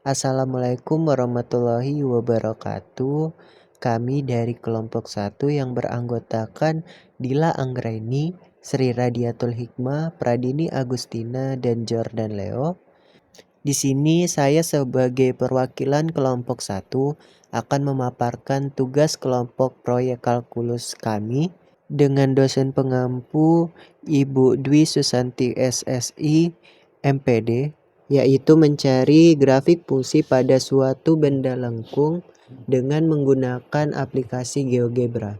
Assalamualaikum warahmatullahi wabarakatuh. Kami dari kelompok 1 yang beranggotakan Dila Anggraini, Sri Radiatul Hikmah, Pradini Agustina, dan Jordan Leo. Di sini saya sebagai perwakilan kelompok 1 akan memaparkan tugas kelompok proyek kalkulus kami dengan dosen pengampu Ibu Dwi Susanti SSI, MPD, yaitu mencari grafik fungsi pada suatu benda lengkung dengan menggunakan aplikasi GeoGebra.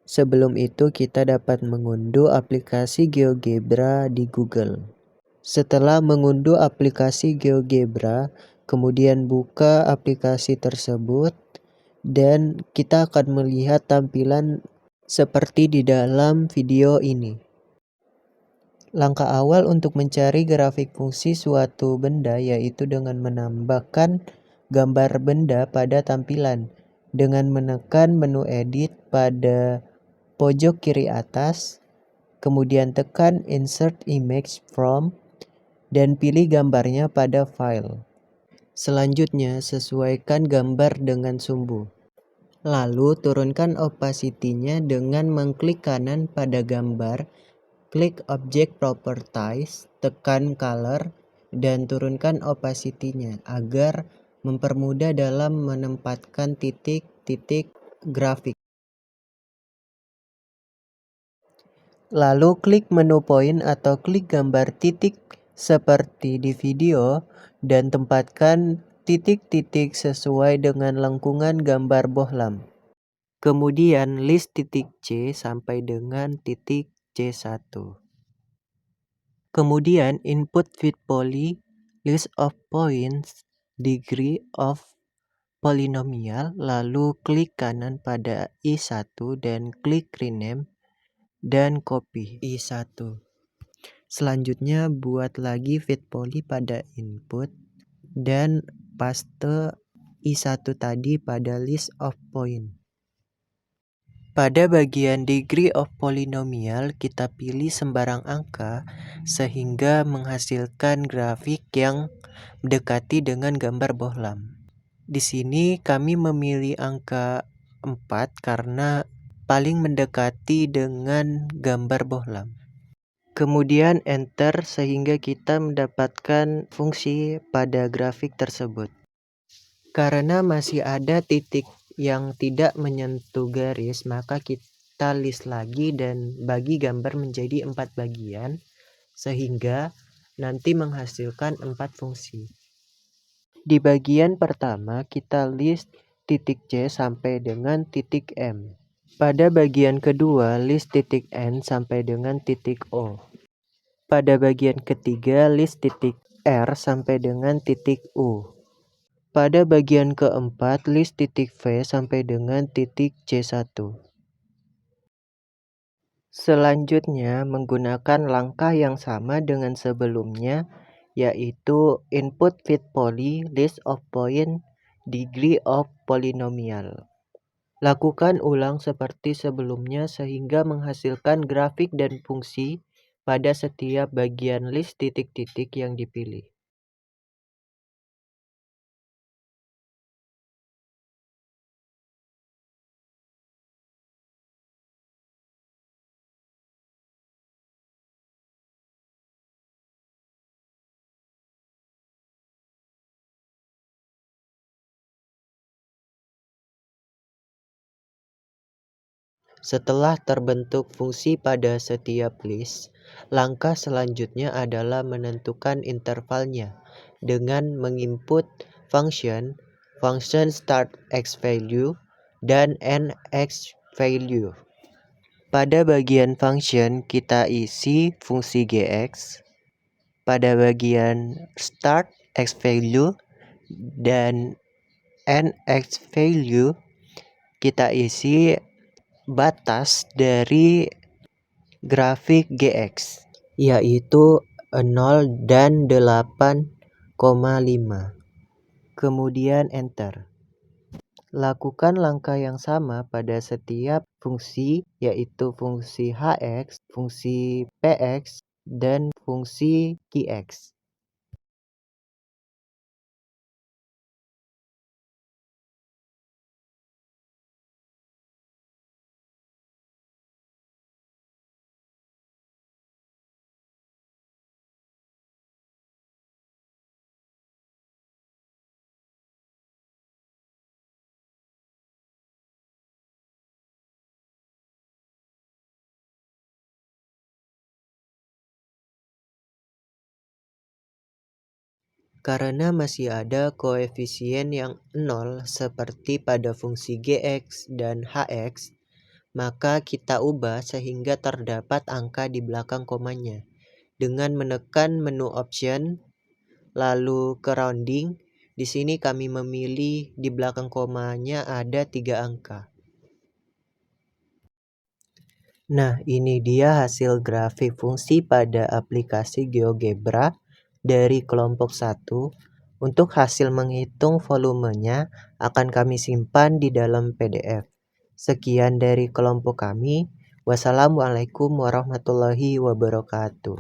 Sebelum itu kita dapat mengunduh aplikasi GeoGebra di Google. Setelah mengunduh aplikasi GeoGebra, kemudian buka aplikasi tersebut dan kita akan melihat tampilan seperti di dalam video ini. Langkah awal untuk mencari grafik fungsi suatu benda yaitu dengan menambahkan gambar benda pada tampilan dengan menekan menu edit pada pojok kiri atas, kemudian tekan insert image from dan pilih gambarnya pada file. Selanjutnya sesuaikan gambar dengan sumbu. Lalu turunkan opacity-nya dengan mengklik kanan pada gambar. Klik Object Properties, tekan Color, dan turunkan opacity-nya agar mempermudah dalam menempatkan titik-titik grafik. Lalu klik menu point atau klik gambar titik seperti di video dan tempatkan titik-titik sesuai dengan lengkungan gambar bohlam. Kemudian list titik C sampai dengan titik C1. Kemudian input fit poly, list of points, degree of polynomial, lalu klik kanan pada I1 dan klik rename dan copy I1. Selanjutnya buat lagi fit poly pada input dan paste I1 tadi pada list of point. Pada bagian degree of polynomial, kita pilih sembarang angka sehingga menghasilkan grafik yang mendekati dengan gambar bohlam. Di sini kami memilih angka 4 karena paling mendekati dengan gambar bohlam. Kemudian enter sehingga kita mendapatkan fungsi pada grafik tersebut. Karena masih ada titik yang tidak menyentuh garis, maka kita list lagi dan bagi gambar menjadi 4 bagian sehingga nanti menghasilkan 4 fungsi. Di bagian pertama kita list titik C sampai dengan titik M. Pada bagian kedua list titik N sampai dengan titik O. Pada bagian ketiga list titik R sampai dengan titik U. Pada bagian keempat, list titik V sampai dengan titik C1. Selanjutnya, menggunakan langkah yang sama dengan sebelumnya, yaitu input fit poly, list of point, degree of polynomial. Lakukan ulang seperti sebelumnya sehingga menghasilkan grafik dan fungsi pada setiap bagian list titik-titik yang dipilih. Setelah terbentuk fungsi pada setiap list, langkah selanjutnya adalah menentukan intervalnya dengan menginput function start x value dan end x value. Pada bagian function kita isi fungsi gx, pada bagian start x value dan end x value kita isi batas dari grafik GX, yaitu 0 dan 8,5. Kemudian enter. Lakukan langkah yang sama pada setiap fungsi, yaitu fungsi HX, fungsi PX, dan fungsi QX. Karena masih ada koefisien yang nol seperti pada fungsi Gx dan Hx, maka kita ubah sehingga terdapat angka di belakang komanya. Dengan menekan menu option, lalu ke rounding, di sini kami memilih di belakang komanya ada 3 angka. Nah, ini dia hasil grafik fungsi pada aplikasi GeoGebra dari kelompok 1. Untuk hasil menghitung volumenya akan kami simpan di dalam PDF. Sekian dari kelompok kami. Wassalamualaikum warahmatullahi wabarakatuh.